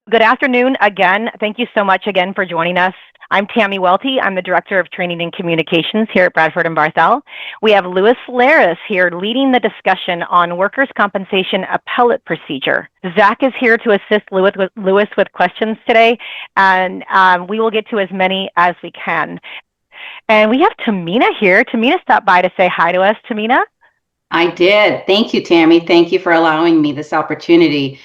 Good afternoon again. Thank you so much again for joining us. I'm Tammy Welty. I'm the Director of Training and Communications here at Bradford Barthel. We have Louis Larres here leading the discussion on workers' compensation appellate procedure. Zach is here to assist Louis with questions today, and we will get to as many as we can. And we have Tamina here. Tamina stopped by to say hi to us. Tamina? I did. Thank you, Tammy. Thank you for allowing me this opportunity.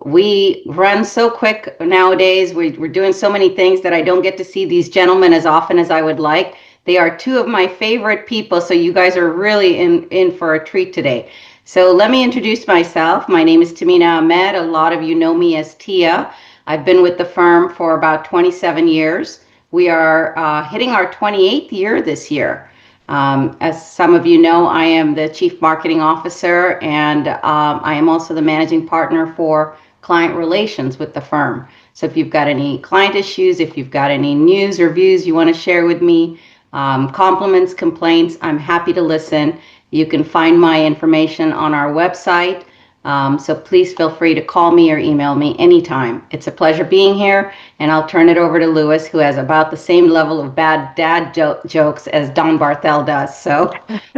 We run so quick nowadays. We're doing so many things that I don't get to see these gentlemen as often as I would like. They are two of my favorite people, so you guys are really in for a treat today. So let me introduce myself. My name is Tamina Ahmed. A lot of you know me as Tia. I've been with the firm for about 27 years. We are hitting our 28th year this year. As some of you know, I am the Chief Marketing Officer, and I am also the Managing Partner for Client Relations with the firm. So if you've got any client issues, if you've got any news or views you want to share with me, compliments, complaints, I'm happy to listen. You can find my information on our website. So please feel free to call me or email me anytime. It's a pleasure being here, and I'll turn it over to Louis, who has about the same level of bad dad jokes as Don Barthel does. So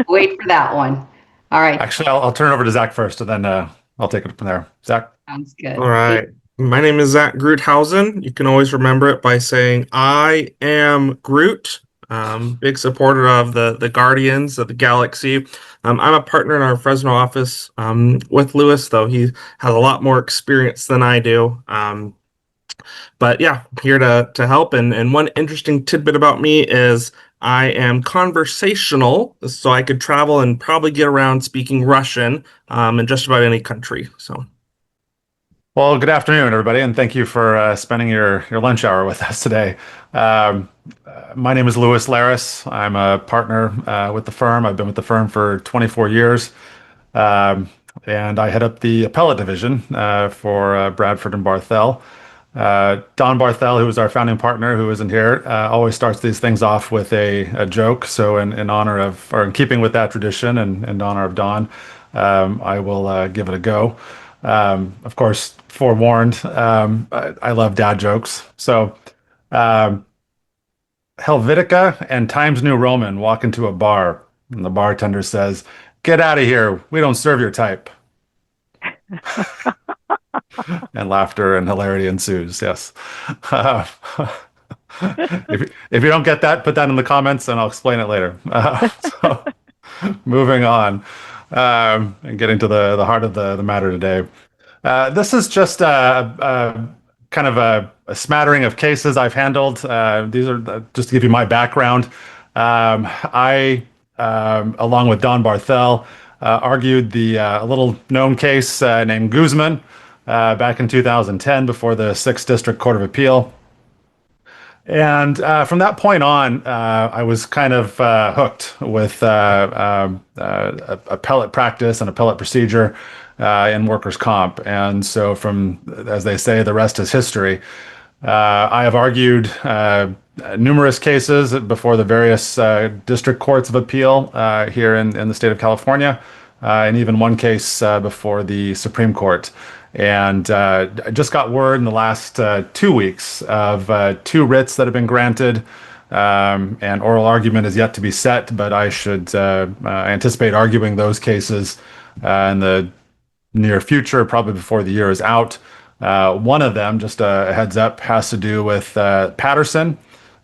wait for that one. All right. Actually, I'll turn it over to Zach first, and then I'll take it from there. Zach? Sounds good. All right. My name is Zach Groothausen. You can always remember it by saying, I am Groot. Big supporter of the Guardians of the Galaxy. I'm a partner in our Fresno office with Louis, though he has a lot more experience than I do. But yeah, here to help. And one interesting tidbit about me is I am conversational, so I could travel and probably get around speaking Russian in just about any country. So. Well, good afternoon, everybody, and thank you for spending your lunch hour with us today. My name is Louis Larres. I'm a partner with the firm. I've been with the firm for 24 years, and I head up the appellate division for Bradford and Barthel. Don Barthel, who is our founding partner, who isn't here, always starts these things off with a joke. So in honor of, or in keeping with that tradition and in honor of Don, I will give it a go. Of course, forewarned, I love dad jokes. So Helvetica and Times New Roman walk into a bar, and the bartender says, "Get out of here. We don't serve your type." And laughter and hilarity ensues. Yes. If you don't get that, put that in the comments and I'll explain it later. So, moving on and getting to the heart of the matter today. This is just kind of a smattering of cases I've handled. These are just to give you my background. I, along with Don Barthel, argued the a little known case named Guzman back in 2010 before the 6th District Court of Appeal. And from that point on, I was kind of hooked with appellate practice and appellate procedure in workers' comp. And so from, as they say, the rest is history. I have argued numerous cases before the various district courts of appeal here in the state of California, and even one case before the Supreme Court. And I just got word in the last 2 weeks of 2 writs that have been granted, and oral argument is yet to be set, but I should anticipate arguing those cases in the near future, probably before the year is out. One of them, just a heads up, has to do with Patterson.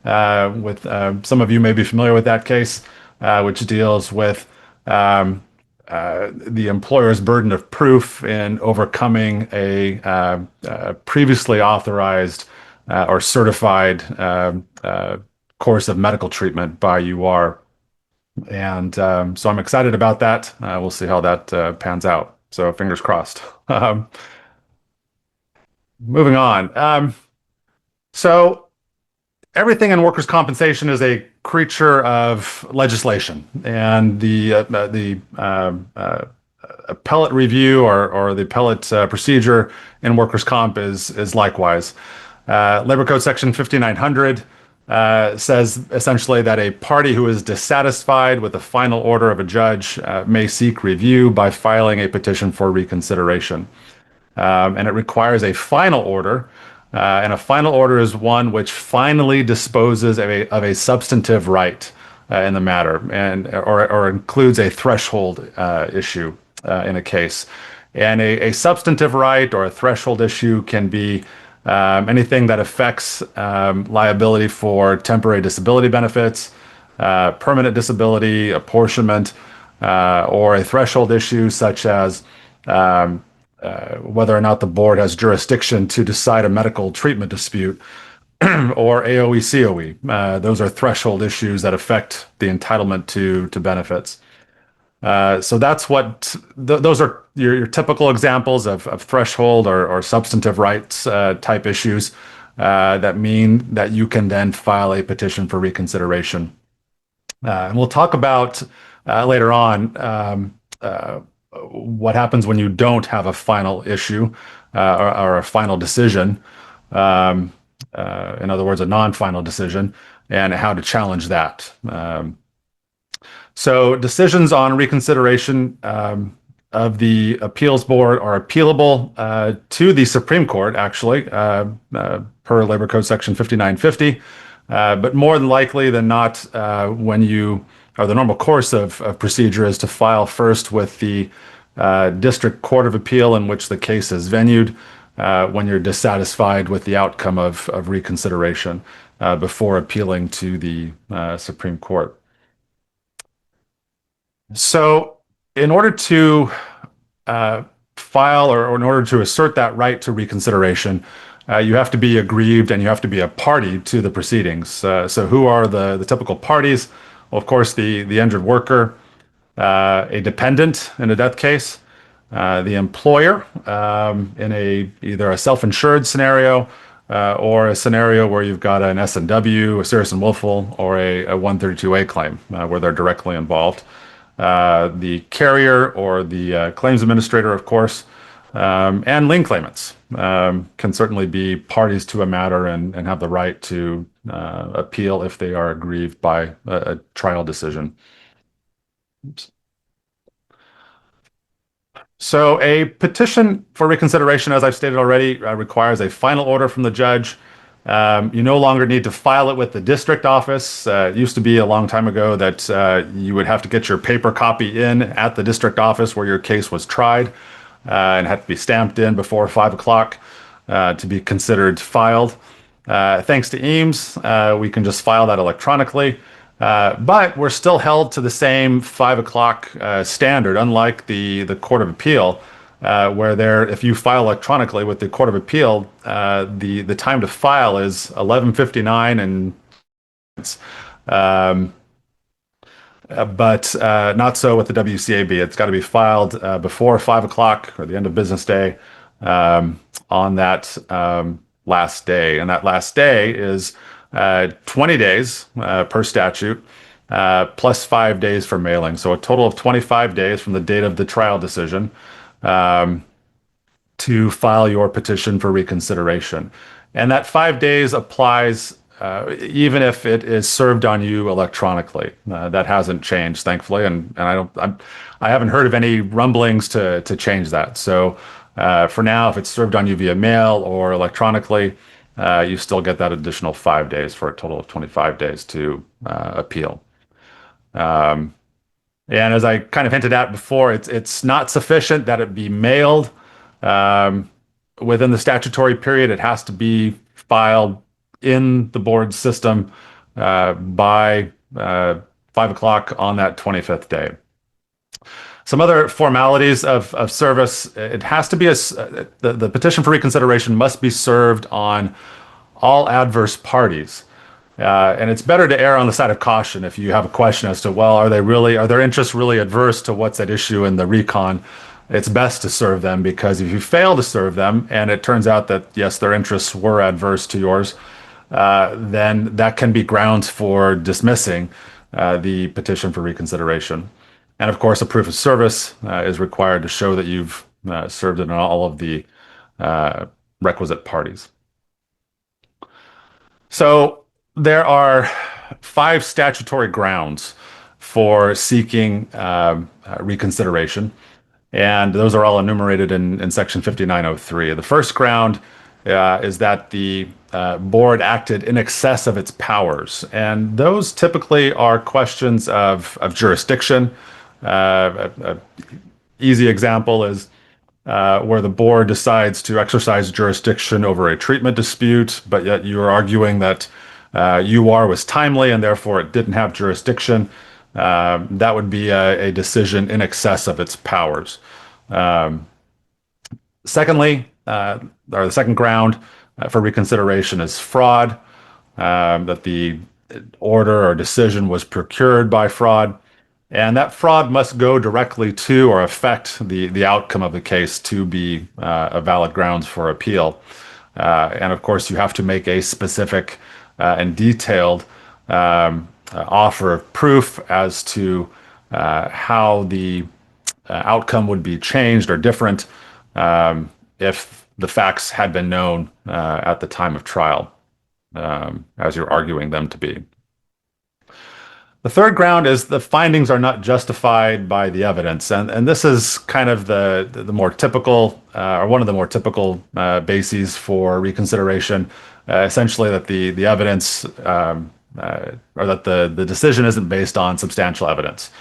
With some of you may be familiar with that case, which deals with the employer's burden of proof in overcoming a previously authorized or certified course of medical treatment by UR. And so I'm excited about that. We'll see how that pans out. So fingers crossed. Moving on. So everything in workers' compensation is a creature of legislation, and the appellate review or the appellate procedure in workers' comp is likewise. Labor Code Section 5900 says essentially that a party who is dissatisfied with the final order of a judge may seek review by filing a petition for reconsideration. and it requires a final order. And a final order is one which finally disposes of a substantive right in the matter, and or includes a threshold issue in a case. And a substantive right or a threshold issue can be anything that affects liability for temporary disability benefits, permanent disability, apportionment, or a threshold issue such as whether or not the board has jurisdiction to decide a medical treatment dispute or AOE COE. Those are threshold issues that affect the entitlement to benefits. So that's what those are your typical examples of threshold or substantive rights type issues that mean that you can then file a petition for reconsideration. And we'll talk about later on what happens when you don't have a final issue or a final decision. In other words, a non-final decision, and how to challenge that. So decisions on reconsideration of the appeals board are appealable to the Supreme Court, actually, per Labor Code Section 5950. But more than likely than not, when you, or the normal course of procedure is to file first with the District Court of Appeal in which the case is venued when you're dissatisfied with the outcome of reconsideration before appealing to the Supreme Court. So in order to file or in order to assert that right to reconsideration, you have to be aggrieved and you have to be a party to the proceedings. So who are the typical parties? Well, of course, the injured worker, a dependent in a death case, the employer in either a self-insured scenario or a scenario where you've got an S&W, a serious and willful, or a 132A claim where they're directly involved. The carrier or the claims administrator, of course, and lien claimants can certainly be parties to a matter and have the right to appeal if they are aggrieved by a trial decision. Oops. So a petition for reconsideration, as I've stated already, requires a final order from the judge. You no longer need to file it with the district office. It used to be a long time ago that you would have to get your paper copy in at the district office where your case was tried and had to be stamped in before 5 o'clock to be considered filed. Thanks to Eames, we can just file that electronically. But we're still held to the same 5 o'clock standard, unlike the Court of Appeal, where if you file electronically with the Court of Appeal, the time to file is 11:59 and but not so with the WCAB. It's got to be filed before 5 o'clock or the end of business day on that last day, and that last day is 20 days per statute, plus 5 days for mailing. So a total of 25 days from the date of the trial decision to file your petition for reconsideration. And that 5 days applies even if it is served on you electronically. That hasn't changed, thankfully, and I haven't heard of any rumblings to change that. So for now, if it's served on you via mail or electronically, you still get that additional 5 days for a total of 25 days to appeal. And as I kind of hinted at before, it's not sufficient that it be mailed within the statutory period. It has to be filed in the board system by 5 o'clock on that 25th day. Some other formalities of service: it has to be the petition for reconsideration must be served on all adverse parties, and it's better to err on the side of caution if you have a question as to, well, are their interests really adverse to what's at issue in the recon? It's best to serve them, because if you fail to serve them and it turns out that yes, their interests were adverse to yours, then that can be grounds for dismissing the petition for reconsideration. And of course, a proof of service is required to show that you've served in all of the requisite parties. So there are 5 statutory grounds for seeking reconsideration. And those are all enumerated in Section 5903. The first ground is that the board acted in excess of its powers. And those typically are questions of jurisdiction. An easy example is where the board decides to exercise jurisdiction over a treatment dispute, but yet you are arguing that UR was timely and therefore it didn't have jurisdiction. That would be a decision in excess of its powers. Secondly, or the second ground for reconsideration is fraud, that the order or decision was procured by fraud, and that fraud must go directly to or affect the outcome of the case to be a valid grounds for appeal. And of course, you have to make a specific and detailed offer of proof as to how the outcome would be changed or different if the facts had been known at the time of trial, as you're arguing them to be. The third ground is the findings are not justified by the evidence, and this is kind of the more typical, or one of the more typical bases for reconsideration. Essentially, that the evidence or that the decision isn't based on substantial evidence.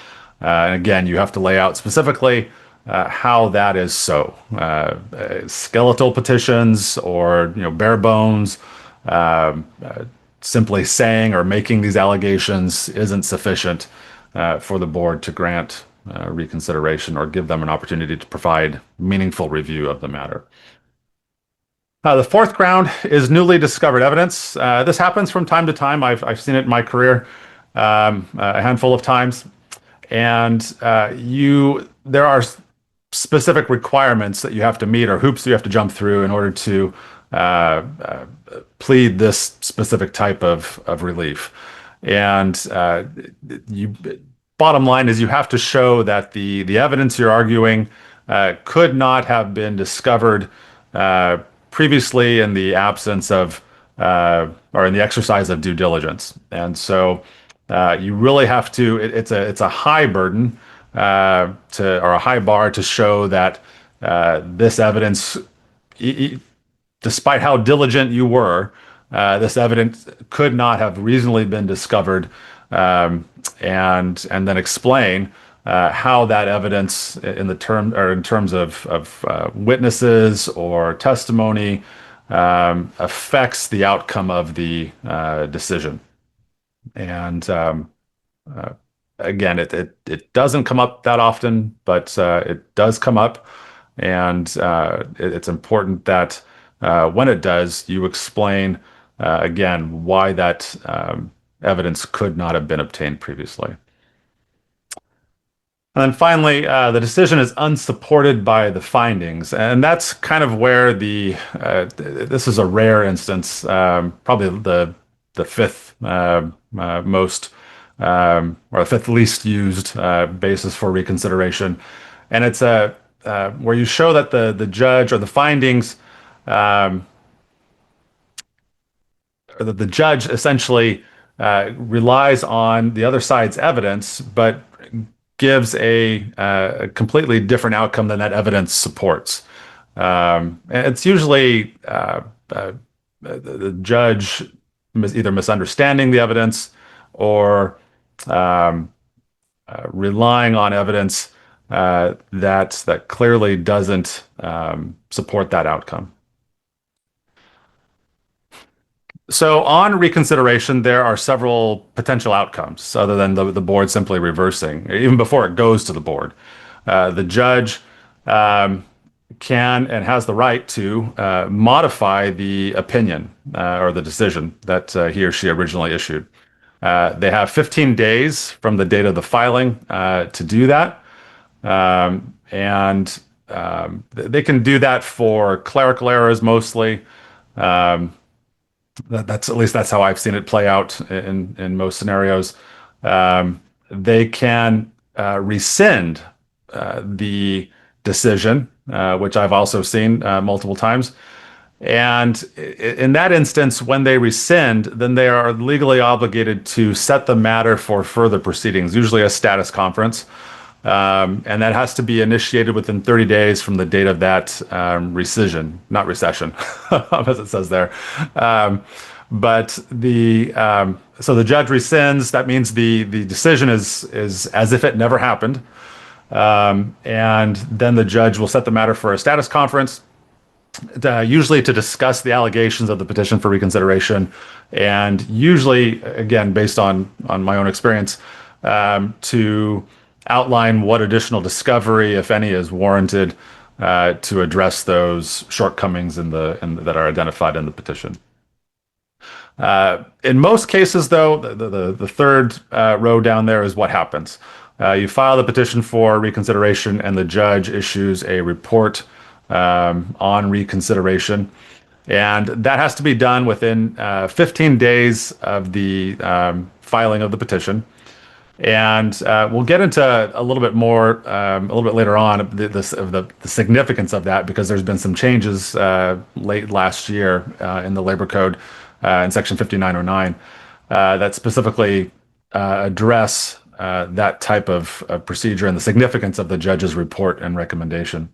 And again, you have to lay out specifically how that is so. Skeletal petitions or bare bones. Simply saying or making these allegations isn't sufficient for the board to grant reconsideration or give them an opportunity to provide meaningful review of the matter. The fourth ground is newly discovered evidence. This happens from time to time. I've seen it in my career a handful of times. And there are specific requirements that you have to meet or hoops you have to jump through in order to plead this specific type of relief. And bottom line is you have to show that the evidence you're arguing could not have been discovered previously in the absence of or in the exercise of due diligence. And so you really have to, it's a high burden or a high bar to show that this evidence, despite how diligent you were, this evidence could not have reasonably been discovered, and then explain how that evidence in terms of witnesses or testimony affects the outcome of the decision. And again, it doesn't come up that often, but it does come up, and it's important that when it does, you explain again why that evidence could not have been obtained previously. And then finally, the decision is unsupported by the findings, and that's kind of where this is a rare instance, probably the fifth most or the fifth least used basis for reconsideration, and it's where you show that the judge or the findings, or that the judge essentially relies on the other side's evidence, but gives a completely different outcome than that evidence supports. And it's usually the judge either misunderstanding the evidence or relying on evidence that clearly doesn't support that outcome. So on reconsideration, there are several potential outcomes other than the board simply reversing, even before it goes to the board. The judge can and has the right to modify the opinion or the decision that he or she originally issued. They have 15 days from the date of the filing to do that. And they can do that for clerical errors mostly. That's at least that's how I've seen it play out in most scenarios. They can rescind the decision, which I've also seen multiple times. And in that instance, when they rescind, then they are legally obligated to set the matter for further proceedings, usually a status conference. And that has to be initiated within 30 days from the date of that rescission, not recession, as it says there. But so the judge rescinds. That means the decision is as if it never happened. And then the judge will set the matter for a status conference, usually to discuss the allegations of the petition for reconsideration, and usually, again, based on my own experience, to outline what additional discovery, if any, is warranted to address those shortcomings that are identified in the petition. In most cases, though, the third row down there is what happens. You file the petition for reconsideration, and the judge issues a report on reconsideration. And that has to be done within 15 days of the filing of the petition. And we'll get into a little bit more a little bit later on the significance of that, because there's been some changes late last year in the Labor Code in Section 5909 that specifically address that type of procedure and the significance of the judge's report and recommendation.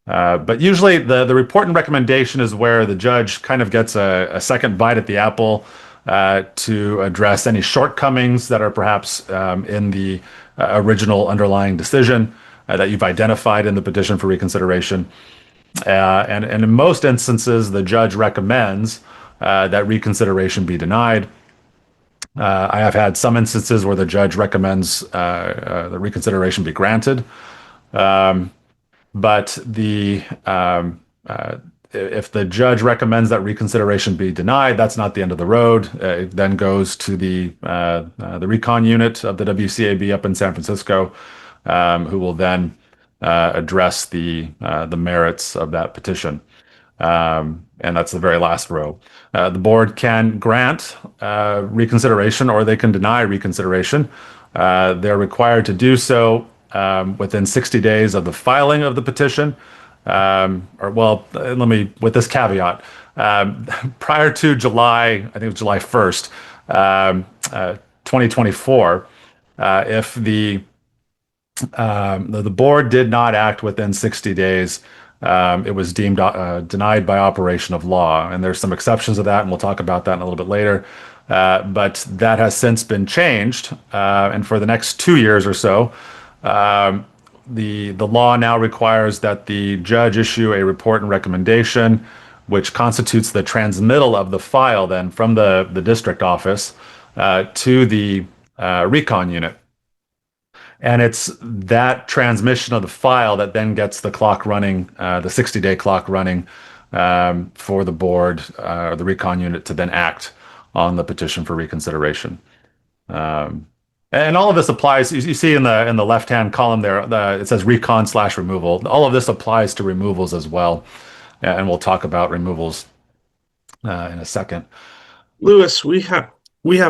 But usually the report and recommendation is where the judge kind of gets a second bite at the apple to address any shortcomings that are perhaps in the original underlying decision that you've identified in the petition for reconsideration. And in most instances, the judge recommends that reconsideration be denied. I have had some instances where the judge recommends the reconsideration be granted. But if the judge recommends that reconsideration be denied, that's not the end of the road. It then goes to the recon unit of the WCAB up in San Francisco, who will then address the merits of that petition. And that's the very last row. The board can grant reconsideration, or they can deny reconsideration. They're required to do so within 60 days of the filing of the petition. With this caveat, prior to July, I think it was July 1st, 2024, if the board did not act within 60 days, it was deemed denied by operation of law. And there's some exceptions to that, and we'll talk about that in a little bit later. But that has since been changed. And for the next 2 years or so, the law now requires that the judge issue a report and recommendation, which constitutes the transmittal of the file then from the district office to the recon unit. And it's that transmission of the file that then gets the clock running, the 60-day clock running for the board or the recon unit to then act on the petition for reconsideration. And all of this applies. You see in the left-hand column there, it says recon/removal. All of this applies to removals as well, and we'll talk about removals in a second. Lewis, we have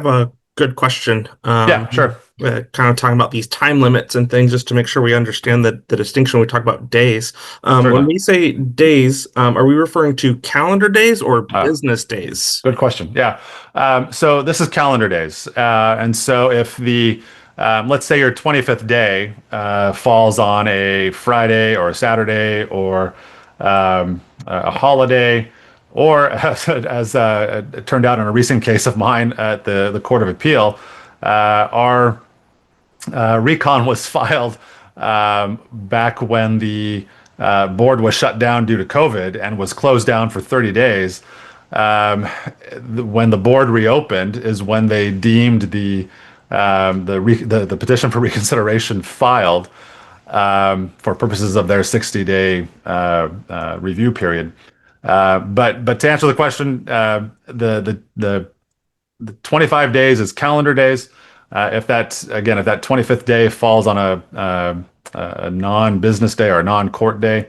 a good question. Yeah, sure. Kind of talking about these time limits and things, just to make sure we understand the distinction. We talk about days. When we say days, are we referring to calendar days or business days? Good question. Yeah. So this is calendar days. And so if let's say your 25th day falls on a Friday or a Saturday or a holiday, or as it turned out in a recent case of mine at the Court of Appeal, our recon was filed back when the board was shut down due to COVID and was closed down for 30 days. When the board reopened is when they deemed the petition for reconsideration filed for purposes of their 60-day review period. But to answer the question, the 25 days is calendar days. If that 25th day falls on a non-business day or a non-court day,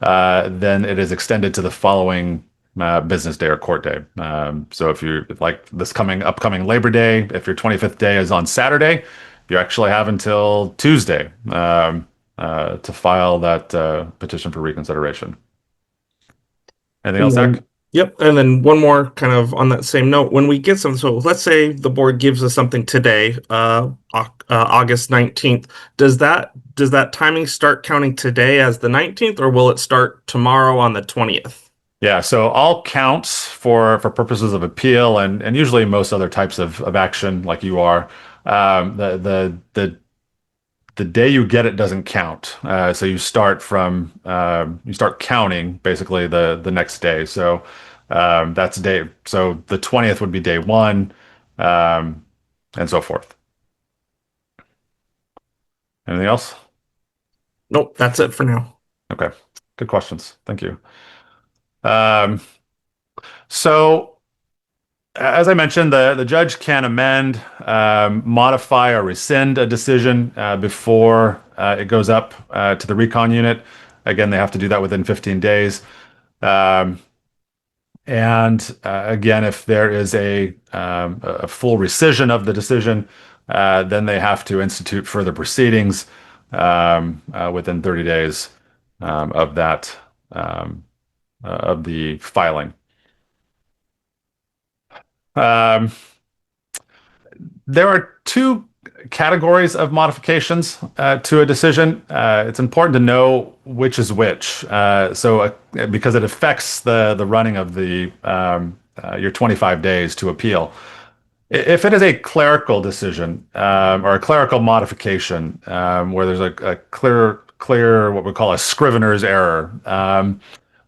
then it is extended to the following business day or court day. So if you're like this upcoming Labor Day, if your 25th day is on Saturday, you actually have until Tuesday to file that petition for reconsideration. Anything else, Zach? Yep. And then one more kind of on that same note, when we get something, so let's say the board gives us something today, August 19th. Does that timing start counting today as the 19th, or will it start tomorrow on the 20th? Yeah, so all counts for purposes of appeal and usually most other types of action like you are, the day you get it doesn't count. So you start from you start counting basically the next day. So that's day. So the 20th would be day one, and so forth. Anything else? Nope, that's it for now. Okay, good questions. Thank you. Um, so as I mentioned, the judge can amend, modify, or rescind a decision before it goes up to the recon unit. Again, they have to do that within 15 days. Um, and again, if there is a full rescission of the decision, then they have to institute further proceedings within 30 days of that of the filing. Um, there are two categories of modifications to a decision. It's important to know which is which. Because it affects the running of the your 25 days to appeal. If it is a clerical decision or a clerical modification where there's a clear what we call a scrivener's error, an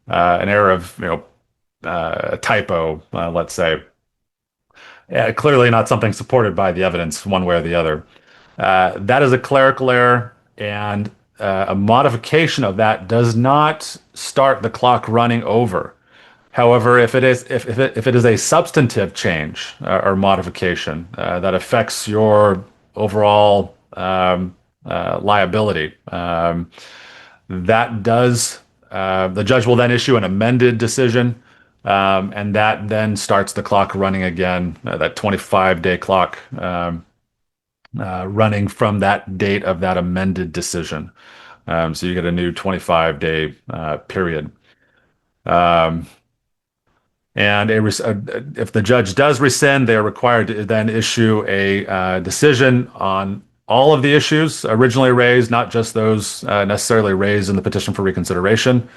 error of a typo, let's say. Clearly not something supported by the evidence one way or the other. That is a clerical error, and a modification of that does not start the clock running over. However, if it is a substantive change or modification that affects your overall liability, that does the judge will then issue an amended decision, and that then starts the clock running again, that 25-day clock running from that date of that amended decision. So you get a new 25-day period. And if the judge does rescind, they are required to then issue a decision on all of the issues originally raised, not just those necessarily raised in the petition for reconsideration.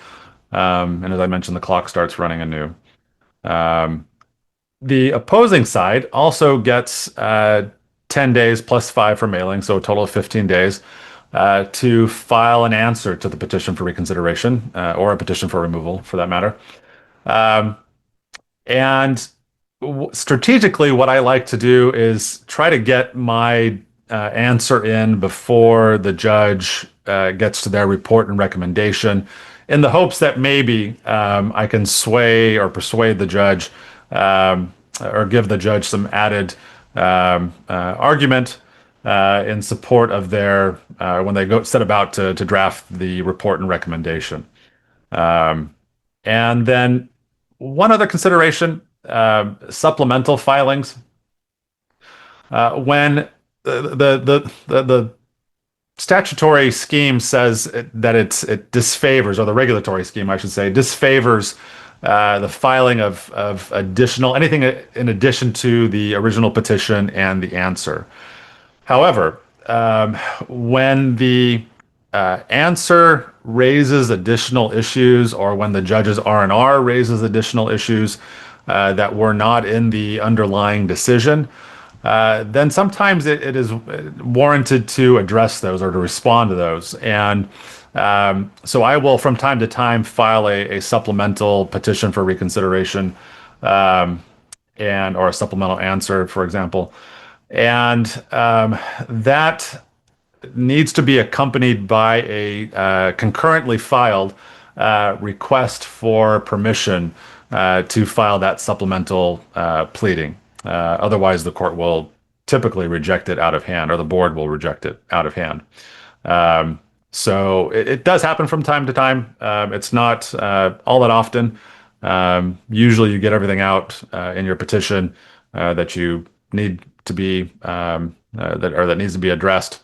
And as I mentioned, the clock starts running anew. The opposing side also gets 10 days plus 5 for mailing, so a total of 15 days to file an answer to the petition for reconsideration or a petition for removal, for that matter. And strategically, what I like to do is try to get my answer in before the judge gets to their report and recommendation, in the hopes that maybe I can sway or persuade the judge or give the judge some added argument in support of their when they set about to draft the report and recommendation. And then one other consideration, supplemental filings. When the statutory scheme says that it disfavors, or the regulatory scheme, I should say, disfavors the filing of additional, anything in addition to the original petition and the answer. However, when the answer raises additional issues, or when the judge's R&R raises additional issues that were not in the underlying decision, then sometimes it is warranted to address those or to respond to those. And so I will, from time to time, file a supplemental petition for reconsideration or a supplemental answer, for example. And that needs to be accompanied by a concurrently filed request for permission to file that supplemental pleading. Otherwise, the court will typically reject it out of hand, or the board will reject it out of hand. So it does happen from time to time. It's not all that often. Usually you get everything out in your petition that you need to be that needs to be addressed.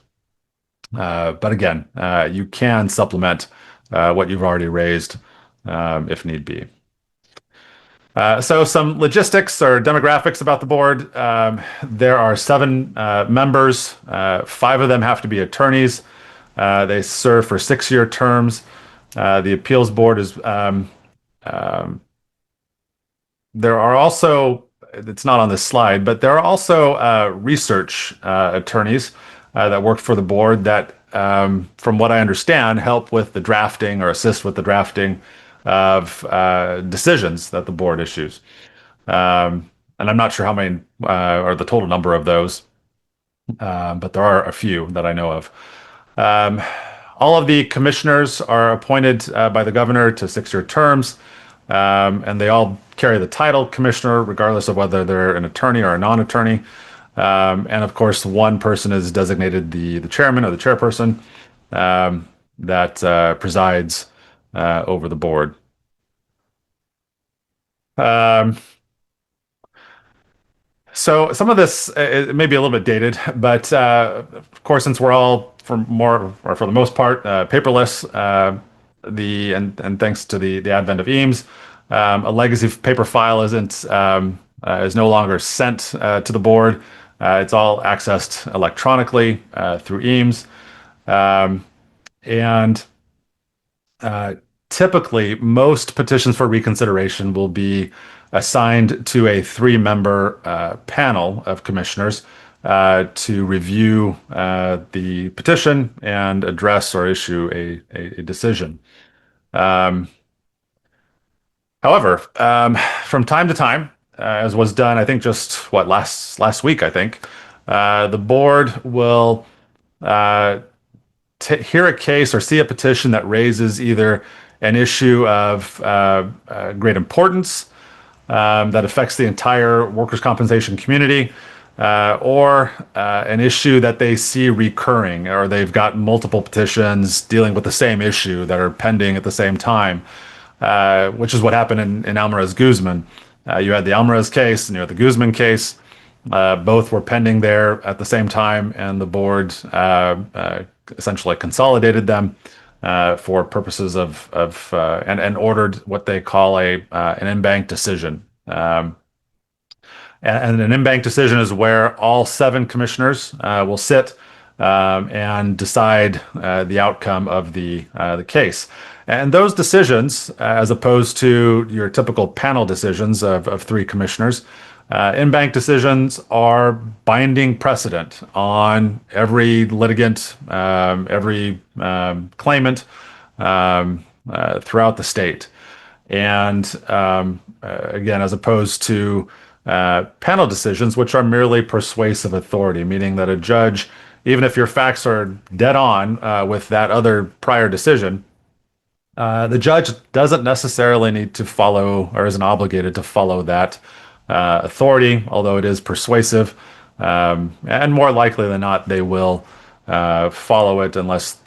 But again, you can supplement what you've already raised if need be. So some logistics or demographics about the board. There are 7 members. 5 of them have to be attorneys. They serve for 6-year terms. The appeals board is, there are also, it's not on this slide, but there are also research attorneys that work for the board that, from what I understand, help with the drafting or assist with the drafting of decisions that the board issues. And I'm not sure how many or the total number of those, but there are a few that I know of. All of the commissioners are appointed by the governor to 6-year terms, and they all carry the title commissioner, regardless of whether they're an attorney or a non-attorney. And of course, one person is designated the chairman or the chairperson that presides over the board. So some of this it may be a little bit dated, but of course, since we're all for the most part paperless, and thanks to the advent of Eames, a legacy paper file is no longer sent to the board. It's all accessed electronically through Eames, and typically, most petitions for reconsideration will be assigned to a 3-member panel of commissioners to review the petition and address or issue a decision. However, from time to time, as was done, I think just last week, I think, the board will hear a case or see a petition that raises either an issue of great importance that affects the entire workers' compensation community, or an issue that they see recurring, or they've got multiple petitions dealing with the same issue that are pending at the same time, which is what happened in Alvarez-Guzman. You had the Alvarez case and you had the Guzman case. Both were pending there at the same time, and the board essentially consolidated them for purposes of and ordered what they call an in-bank decision. And an in-bank decision is where all 7 commissioners will sit and decide the outcome of the case. And those decisions, as opposed to your typical panel decisions of 3 commissioners, in-bank decisions are binding precedent on every litigant, every claimant throughout the state. And again, as opposed to panel decisions, which are merely persuasive authority, meaning that a judge, even if your facts are dead on with that other prior decision, the judge doesn't necessarily need to follow or isn't obligated to follow that authority, although it is persuasive, and more likely than not, they will follow it unless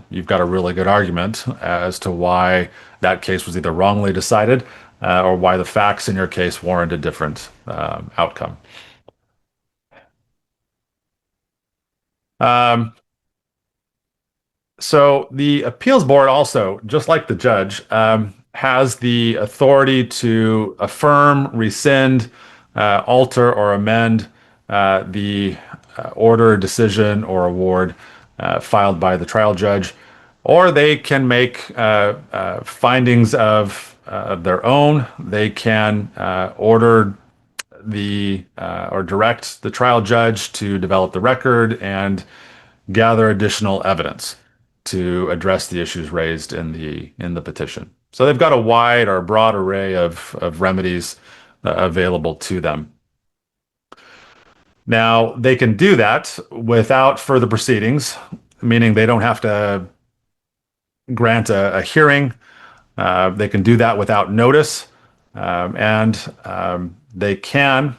you've got a really good argument as to why that case was either wrongly decided or why the facts in your case warrant a different outcome. So the appeals board also, just like the judge, has the authority to affirm, rescind, alter, or amend the order, decision, or award filed by the trial judge, or they can make findings of their own. They can order or direct the trial judge to develop the record and gather additional evidence to address the issues raised in the petition. So they've got a wide or broad array of remedies available to them. Now, they can do that without further proceedings, meaning they don't have to grant a hearing. They can do that without notice, and they can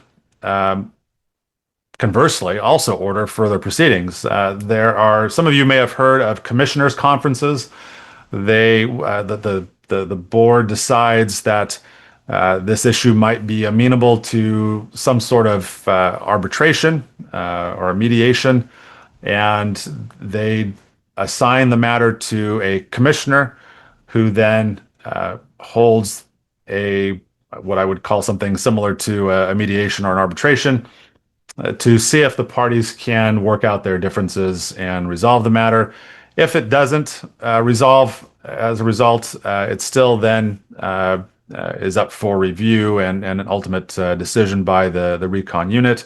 conversely also order further proceedings. There are, some of you may have heard of commissioners' conferences. The board decides that this issue might be amenable to some sort of arbitration or mediation, and they assign the matter to a commissioner who then holds a what I would call something similar to a mediation or an arbitration, to see if the parties can work out their differences and resolve the matter. If it doesn't resolve as a result, it still then is up for review and an ultimate decision by the recon unit.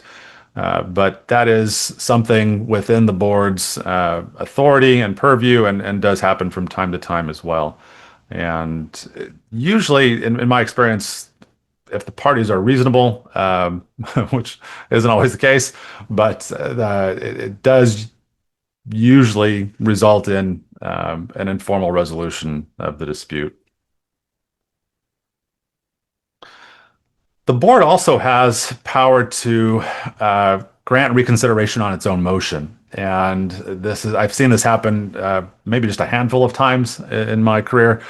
But that is something within the board's authority and purview, and does happen from time to time as well. And usually, in my experience, if the parties are reasonable, which isn't always the case, but it does usually result in an informal resolution of the dispute. The board also has power to grant reconsideration on its own motion. And I've seen this happen maybe just a handful of times in my career.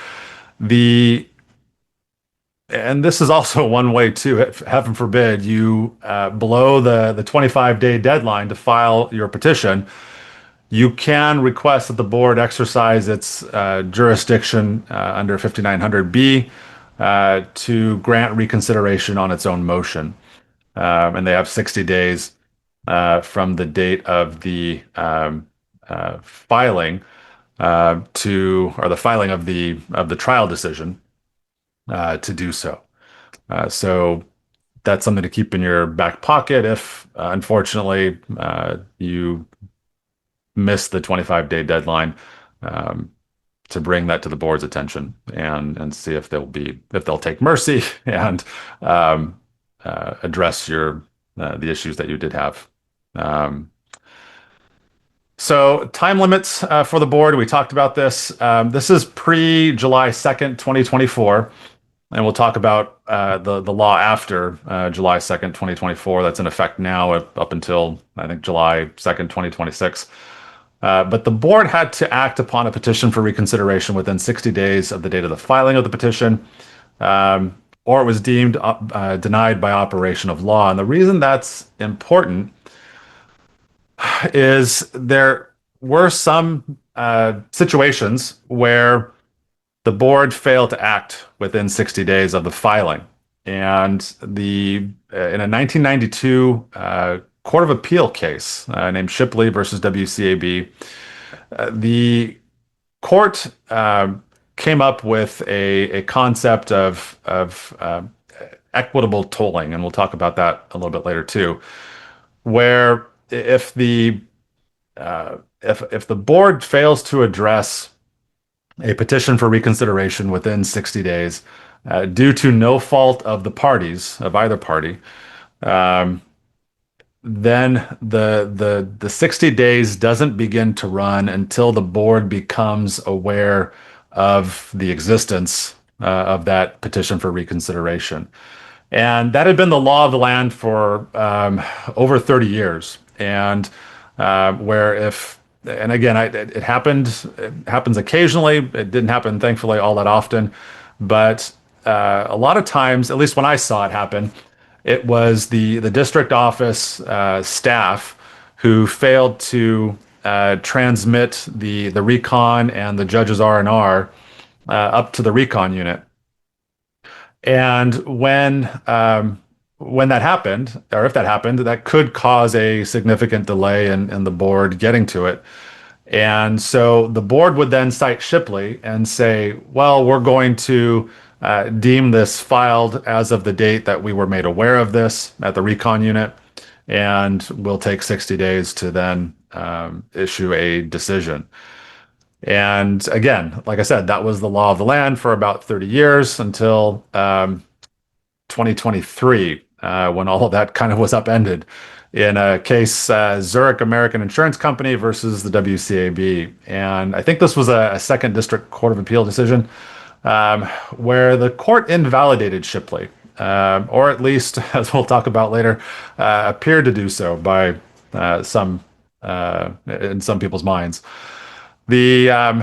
And this is also one way too, heaven forbid, you below the 25-day deadline to file your petition, you can request that the board exercise its jurisdiction under 5900B to grant reconsideration on its own motion. And they have 60 days from the date of the filing or the filing of the trial decision to do so. So that's something to keep in your back pocket if, unfortunately, you miss the 25-day deadline, to bring that to the board's attention and see if they'll take mercy and address the issues that you did have. So time limits for the board, we talked about this. This is pre-July 2nd, 2024. And we'll talk about the law after July 2nd, 2024. That's in effect now up until, I think, July 2nd, 2026. But the board had to act upon a petition for reconsideration within 60 days of the date of the filing of the petition, or it was deemed denied by operation of law. And the reason that's important is there were some situations where the board failed to act within 60 days of the filing. And in a 1992 Court of Appeal case named Shipley versus WCAB, the court came up with a concept of equitable tolling, and we'll talk about that a little bit later too, where if the board fails to address a petition for reconsideration within 60 days due to no fault of the parties, of either party, then the 60 days doesn't begin to run until the board becomes aware of the existence of that petition for reconsideration. And that had been the law of the land for over 30 years. And and again, it happens occasionally. It didn't happen, thankfully, all that often. But a lot of times, at least when I saw it happen, it was the district office staff who failed to transmit the recon and the judge's R&R up to the recon unit. And when that happened, or if that happened, that could cause a significant delay in the board getting to it. And so the board would then cite Shipley and say, well, we're going to deem this filed as of the date that we were made aware of this at the recon unit, and we'll take 60 days to then issue a decision. And again, like I said, that was the law of the land for about 30 years until 2023, when all of that kind of was upended in a case, Zurich American Insurance Company versus the WCAB. And I think this was a second district court of appeal decision where the court invalidated Shipley, or at least, as we'll talk about later, appeared to do so by in some people's minds. Basically,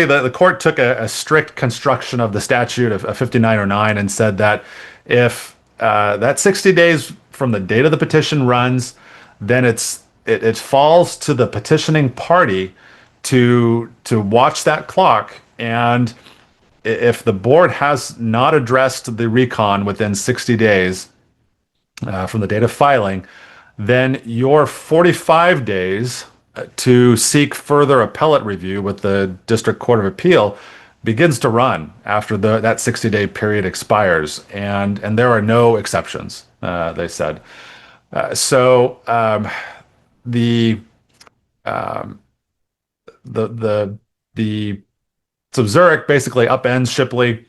the court took a strict construction of the statute of 5909 and said that if that 60 days from the date of the petition runs, then it falls to the petitioning party to watch that clock and if the board has not addressed the recon within 60 days from the date of filing, then your 45 days to seek further appellate review with the District Court of Appeal begins to run after that 60-day period expires, and there are no exceptions, they said. So Zurich basically upends Shipley.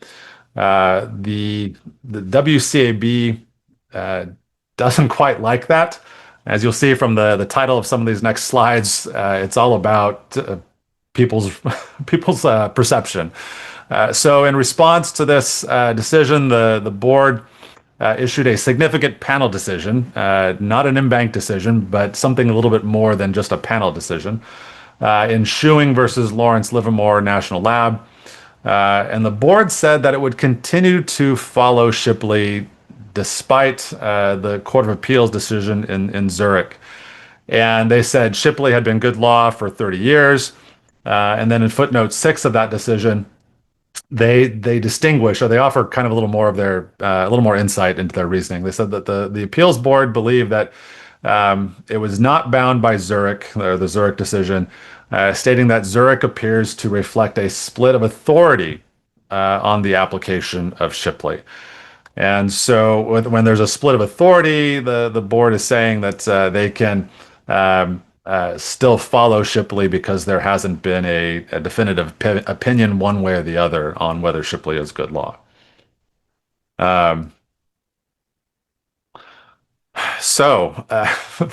The WCAB doesn't quite like that. As you'll see from the title of some of these next slides, it's all about people's perception. So in response to this decision, the board issued a significant panel decision, not an in-bank decision, but something a little bit more than just a panel decision, in Schuing versus Lawrence Livermore National Lab. And the board said that it would continue to follow Shipley despite the Court of Appeals decision in Zurich. And they said Shipley had been good law for 30 years. And then in footnote 6 of that decision, they distinguish, or they offer kind of a little more of their a little more insight into their reasoning. They said that the appeals board believed that it was not bound by Zurich, or the Zurich decision, stating that Zurich appears to reflect a split of authority on the application of Shipley. And so when there's a split of authority, the board is saying that they can still follow Shipley because there hasn't been a definitive opinion one way or the other on whether Shipley is good law.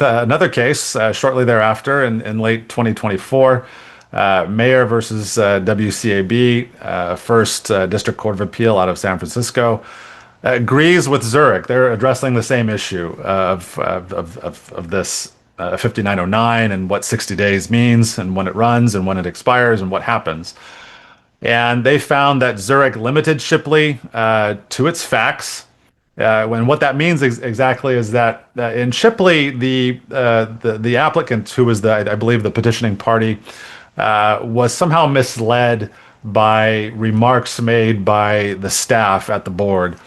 Another case shortly thereafter in late 2024, Mayer versus WCAB, First District Court of Appeal out of San Francisco, agrees with Zurich. They're addressing the same issue of this 5909 and what 60 days means and when it runs and when it expires and what happens. And they found that Zurich limited Shipley to its facts. When what that means exactly is that in Shipley, the applicant, who was I believe the petitioning party, was somehow misled by remarks made by the staff at the board,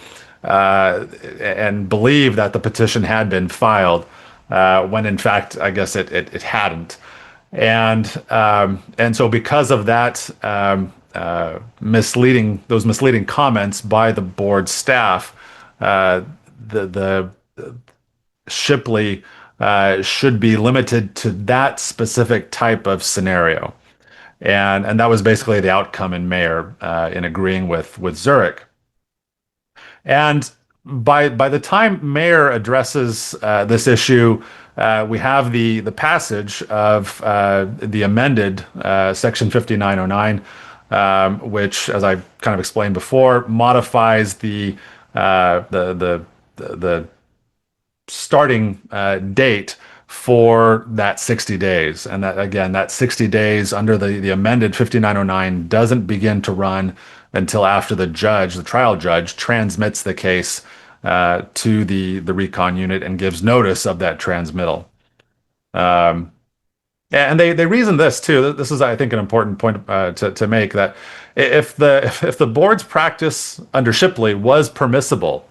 and believed that the petition had been filed, when in fact, I guess it hadn't. And so because of that, those misleading comments by the board staff, the Shipley should be limited to that specific type of scenario. And that was basically the outcome in Mayer, in agreeing with Zurich. And by the time Mayer addresses this issue, we have the passage of the amended Section 5909, which, as I kind of explained before, modifies the starting date for that 60 days. And that, again, that 60 days under the amended 5909 doesn't begin to run until after the trial judge, transmits the case to the recon unit and gives notice of that transmittal. And they reason this too. This is, I think, an important point to make, that if the board's practice under Shipley was permissible,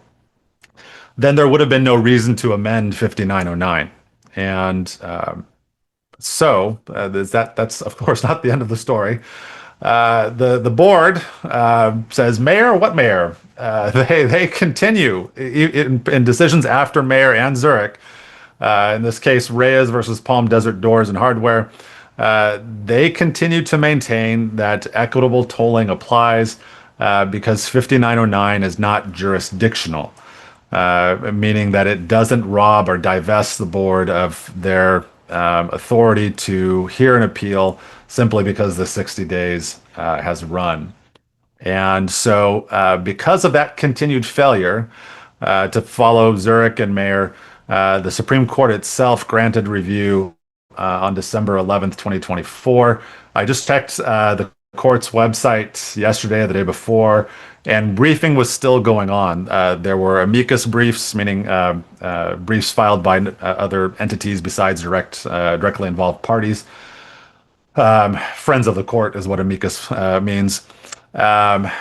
then there would have been no reason to amend 5909. And so that's of course not the end of the story. The board says, Mayer, what Mayer? They continue in decisions after Mayer and Zurich. In this case, Reyes versus Palm Desert Doors and Hardware. They continue to maintain that equitable tolling applies because 5909 is not jurisdictional, meaning that it doesn't rob or divest the board of their authority to hear an appeal simply because the 60 days has run. And so because of that continued failure to follow Zurich and Mayer, the Supreme Court itself granted review on December 11th, 2024. I just checked the court's website yesterday or the day before, and briefing was still going on. There were amicus briefs, meaning briefs filed by other entities besides directly involved parties. Friends of the court is what amicus means. And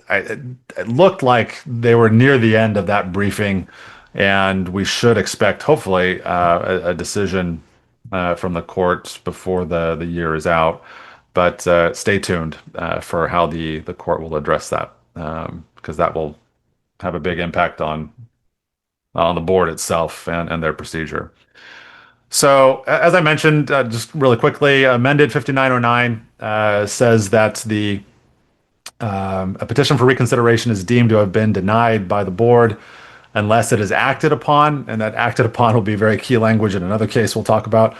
it looked like they were near the end of that briefing, and we should expect, hopefully, a decision from the courts before the year is out. But stay tuned for how the court will address that, because that will have a big impact on the board itself and their procedure. So, as I mentioned, just really quickly, amended 5909 says that a petition for reconsideration is deemed to have been denied by the board unless it is acted upon, and that acted upon will be very key language in another case we'll talk about,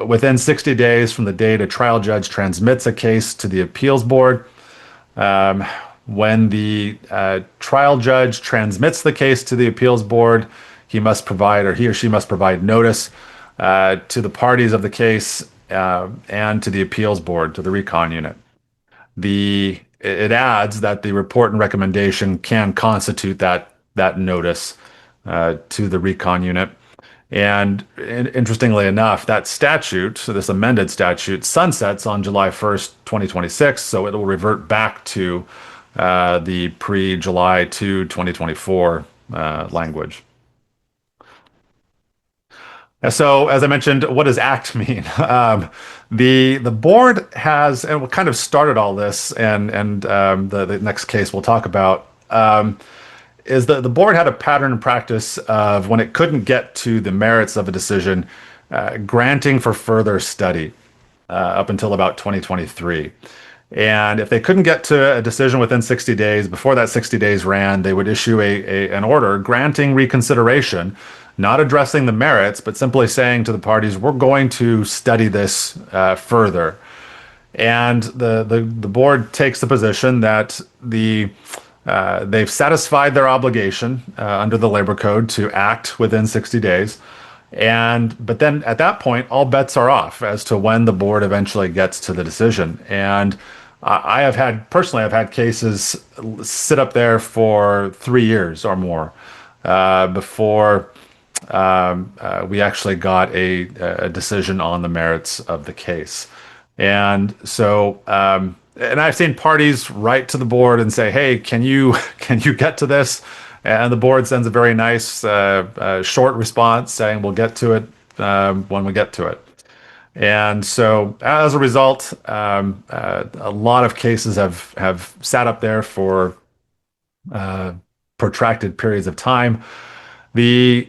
within 60 days from the date a trial judge transmits a case to the appeals board. When the trial judge transmits the case to the appeals board, he or she must provide notice to the parties of the case and to the appeals board, to the recon unit. It adds that the report and recommendation can constitute that notice to the recon unit. And interestingly enough, that statute, so this amended statute, sunsets on July 1st, 2026, so it will revert back to the pre-July 2, 2024 language. So, as I mentioned, what does ACT mean? The board has, and what kind of started all this, and the next case we'll talk about, is the board had a pattern and practice of, when it couldn't get to the merits of a decision, granting for further study up until about 2023. And if they couldn't get to a decision within 60 days, before that 60 days ran, they would issue an order granting reconsideration, not addressing the merits, but simply saying to the parties, we're going to study this further. And the board takes the position that they've satisfied their obligation under the labor code to act within 60 days. But then at that point, all bets are off as to when the board eventually gets to the decision. And I've had cases sit up there for 3 years or more before we actually got a decision on the merits of the case. And so, and I've seen parties write to the board and say, "Hey, can you get to this?" And the board sends a very nice short response saying, "We'll get to it when we get to it." And so, as a result, a lot of cases have sat up there for protracted periods of time. The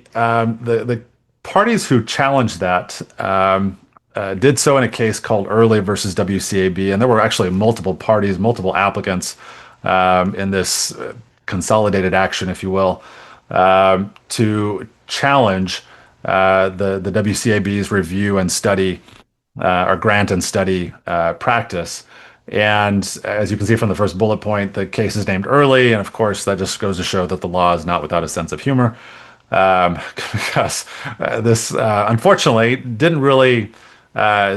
parties who challenged that did so in a case called Early versus WCAB, and there were actually multiple parties, multiple applicants in this consolidated action, if you will, to challenge the WCAB's review and study or grant and study practice. And as you can see from the first bullet point, the case is named Early, and of course that just goes to show that the law is not without a sense of humor, because this unfortunately didn't really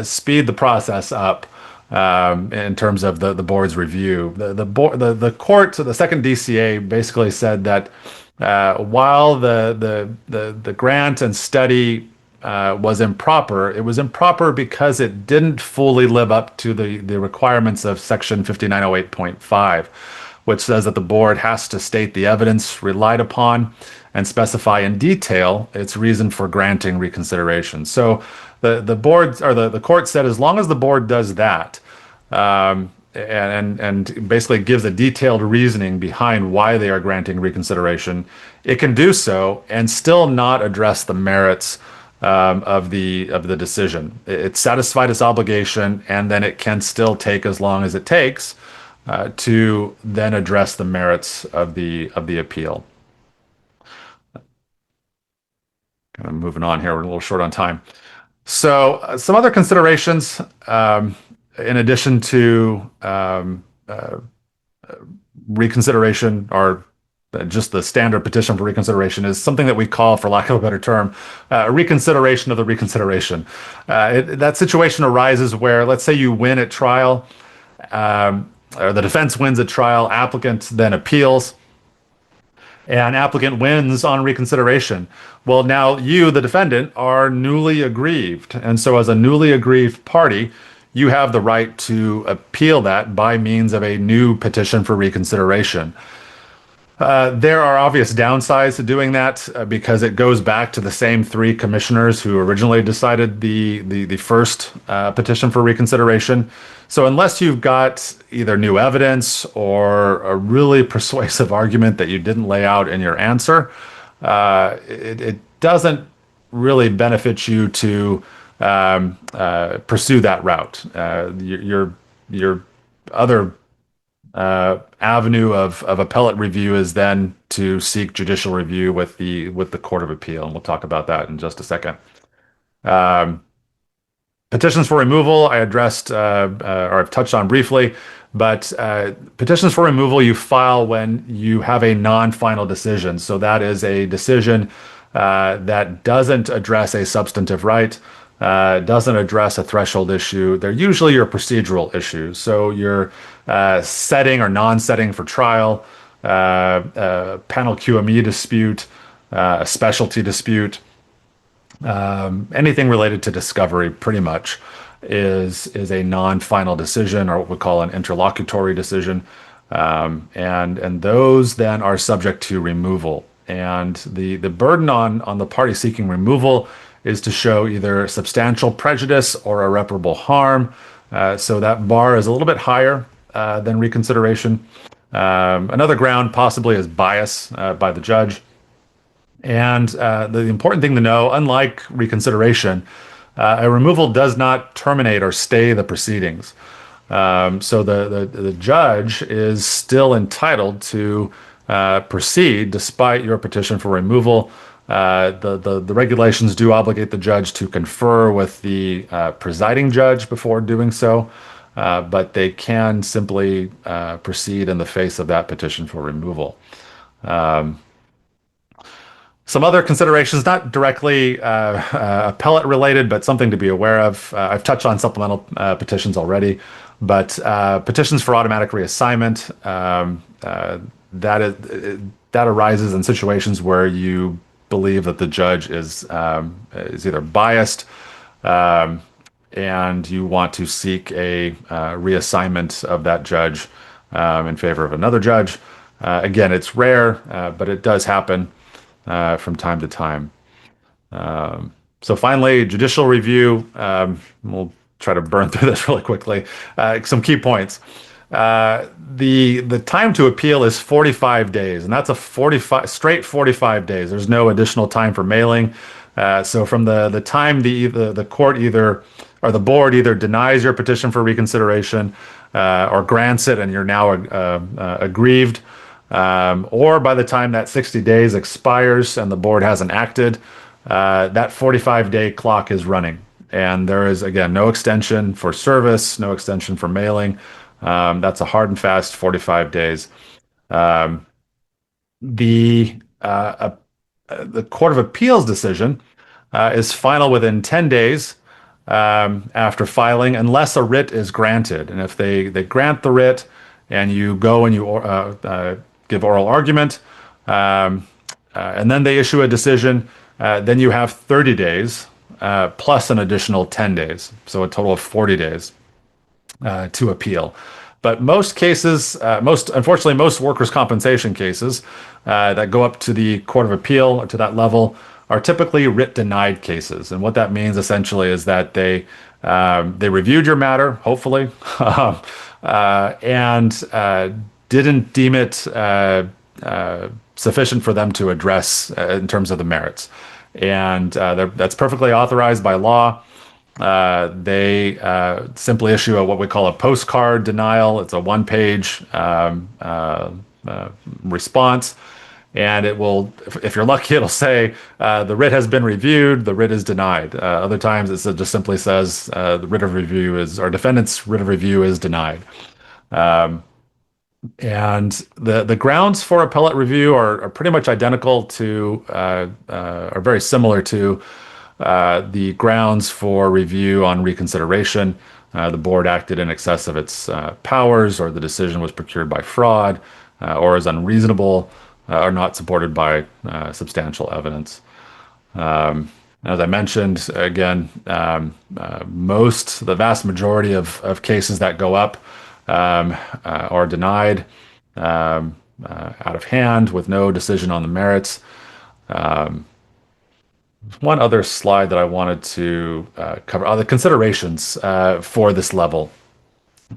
speed the process up in terms of the board's review. The court, the second DCA, basically said that while the grant and study was improper, it was improper because it didn't fully live up to the requirements of Section 5908.5, which says that the board has to state the evidence relied upon and specify in detail its reason for granting reconsideration. So the court said, as long as the board does that, and basically gives a detailed reasoning behind why they are granting reconsideration, it can do so and still not address the merits of the decision. It satisfied its obligation, and then it can still take as long as it takes to then address the merits of the appeal. Kind of moving on here, we're a little short on time. So some other considerations, in addition to reconsideration, or just the standard petition for reconsideration, is something that we call, for lack of a better term, reconsideration of the reconsideration. That situation arises where, let's say you win at trial, or the defense wins at trial, applicant then appeals, and applicant wins on reconsideration. Well, now you, the defendant, are newly aggrieved. And so as a newly aggrieved party, you have the right to appeal that by means of a new petition for reconsideration. There are obvious downsides to doing that because it goes back to the same three commissioners who originally decided the first petition for reconsideration. So unless you've got either new evidence or a really persuasive argument that you didn't lay out in your answer, it doesn't really benefit you to pursue that route. Your other avenue of appellate review is then to seek judicial review with the Court of Appeal, and we'll talk about that in just a second. Petitions for removal, I addressed or I've touched on briefly, but petitions for removal you file when you have a non-final decision. So that is a decision that doesn't address a substantive right, doesn't address a threshold issue. They're usually your procedural issues. So your setting or non-setting for trial, panel QME dispute, a specialty dispute, anything related to discovery pretty much is a non-final decision, or what we call an interlocutory decision. And those then are subject to removal. And the burden on the party seeking removal is to show either substantial prejudice or irreparable harm. So that bar is a little bit higher than reconsideration. Another ground possibly is bias by the judge. And the important thing to know, unlike reconsideration, a removal does not terminate or stay the proceedings. So the judge is still entitled to proceed despite your petition for removal. The regulations do obligate the judge to confer with the presiding judge before doing so, but they can simply proceed in the face of that petition for removal. Some other considerations, not directly appellate related, but something to be aware of. I've touched on supplemental petitions already, but petitions for automatic reassignment, that arises in situations where you believe that the judge is either biased and you want to seek a reassignment of that judge in favor of another judge. Again, it's rare, but it does happen from time to time. So finally, judicial review. We'll try to burn through this really quickly. Some key points. The time to appeal is 45 days, and that's a 45 days. There's no additional time for mailing. So from the time the court either or the board either denies your petition for reconsideration or grants it and you're now aggrieved, or by the time that 60 days expires and the board hasn't acted, that 45-day clock is running. And there is, again, no extension for service, no extension for mailing. That's a hard and fast 45 days. The Court of Appeals decision is final within 10 days after filing, unless a writ is granted. And if they grant the writ and you go and you give oral argument, and then they issue a decision, then you have 30 days plus an additional 10 days. So a total of 40 days to appeal. But most cases, unfortunately, most workers' compensation cases that go up to the Court of Appeal or to that level are typically writ denied cases. And what that means essentially is that they reviewed your matter, hopefully, and didn't deem it sufficient for them to address in terms of the merits. And that's perfectly authorized by law. They simply issue what we call a postcard denial. It's a one-page response, and it will, if you're lucky, it'll say the writ has been reviewed, the writ is denied. Other times it just simply says the writ of review is, or defendant's writ of review is denied. And the grounds for appellate review are pretty much identical to, are very similar to the grounds for review on reconsideration. The board acted in excess of its powers, or the decision was procured by fraud, or is unreasonable, or not supported by substantial evidence. As I mentioned, again, the vast majority of cases that go up are denied out of hand with no decision on the merits. One other slide that I wanted to cover are the considerations for this level.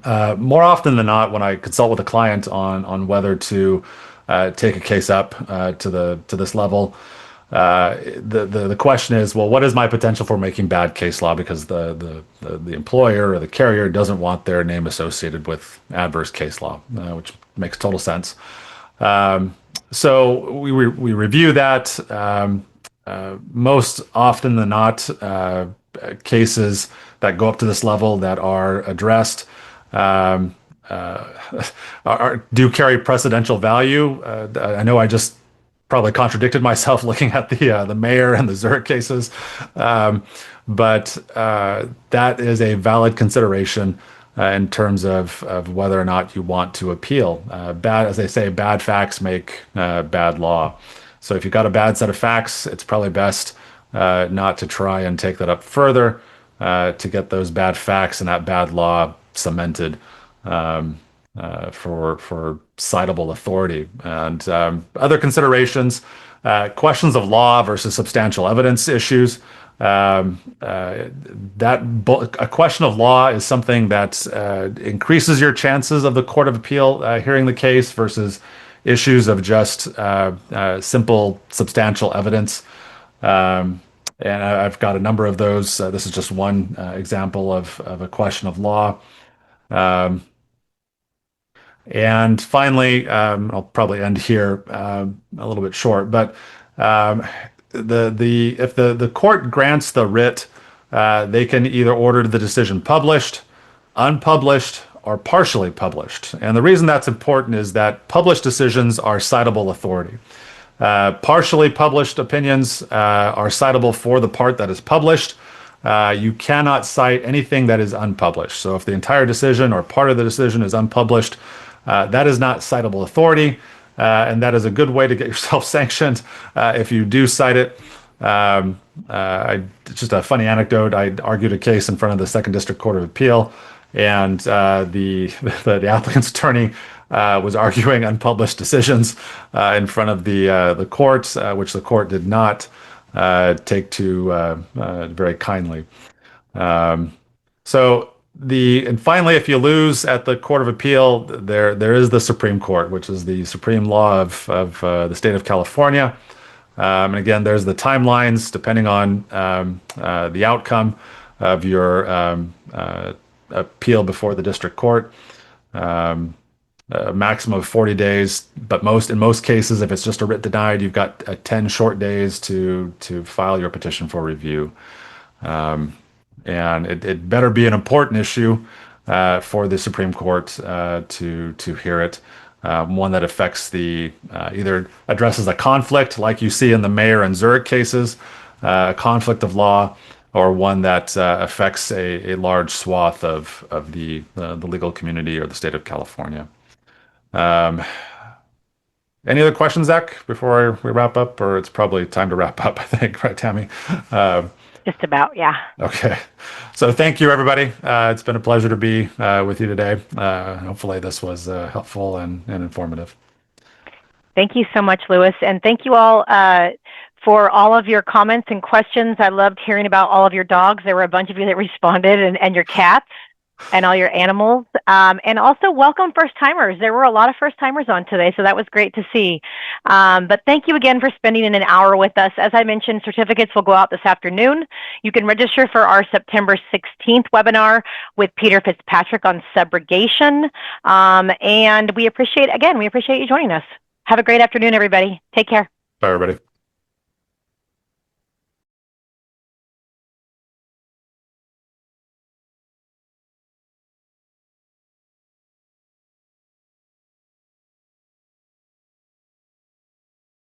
More often than not, when I consult with a client on whether to take a case up to this level, the question is, well, what is my potential for making bad case law? Because the employer or the carrier doesn't want their name associated with adverse case law, which makes total sense. So we review that. Most often than not, cases that go up to this level that are addressed do carry precedential value. I know I just probably contradicted myself looking at the Mayer and the Zurich cases, but that is a valid consideration in terms of whether or not you want to appeal. As they say, bad facts make bad law. So if you've got a bad set of facts, it's probably best not to try and take that up further to get those bad facts and that bad law cemented for citable authority. And other considerations, questions of law versus substantial evidence issues. A question of law is something that increases your chances of the Court of Appeal hearing the case versus issues of just simple substantial evidence. And I've got a number of those. This is just one example of a question of law. And finally, I'll probably end here a little bit short, but if the court grants the writ, they can either order the decision published, unpublished, or partially published. And the reason that's important is that published decisions are citable authority. Partially published opinions are citable for the part that is published. You cannot cite anything that is unpublished. So if the entire decision or part of the decision is unpublished, that is not citable authority, and that is a good way to get yourself sanctioned if you do cite it. Just a funny anecdote, I argued a case in front of the Second District Court of Appeal, and the applicant's attorney was arguing unpublished decisions in front of the court, which the court did not take to very kindly. And finally, if you lose at the Court of Appeal, there is the Supreme Court, which is the supreme law of the state of California. And again, there's the timelines depending on the outcome of your appeal before the district court. A maximum of 40 days, but in most cases, if it's just a writ denied, you've got 10 short days to file your petition for review. And it better be an important issue for the Supreme Court to hear it. One that affects either addresses a conflict like you see in the Mayer and Zurich cases, a conflict of law, or one that affects a large swath of the legal community or the state of California. Any other questions, Zach, before we wrap up? Or it's probably time to wrap up, I think, right, Tammy? Just about, yeah. Okay. So thank you, everybody. It's been a pleasure to be with you today. Hopefully this was helpful and informative. Thank you so much, Louis. And thank you all for all of your comments and questions. I loved hearing about all of your dogs. There were a bunch of you that responded, and your cats and all your animals. And also welcome first-timers. There were a lot of first-timers on today, so that was great to see. But thank you again for spending an hour with us. As I mentioned, certificates will go out this afternoon. You can register for our September 16th webinar with Peter Fitzpatrick on subrogation. And we appreciate you joining us. Have a great afternoon, everybody. Take care. Bye, everybody.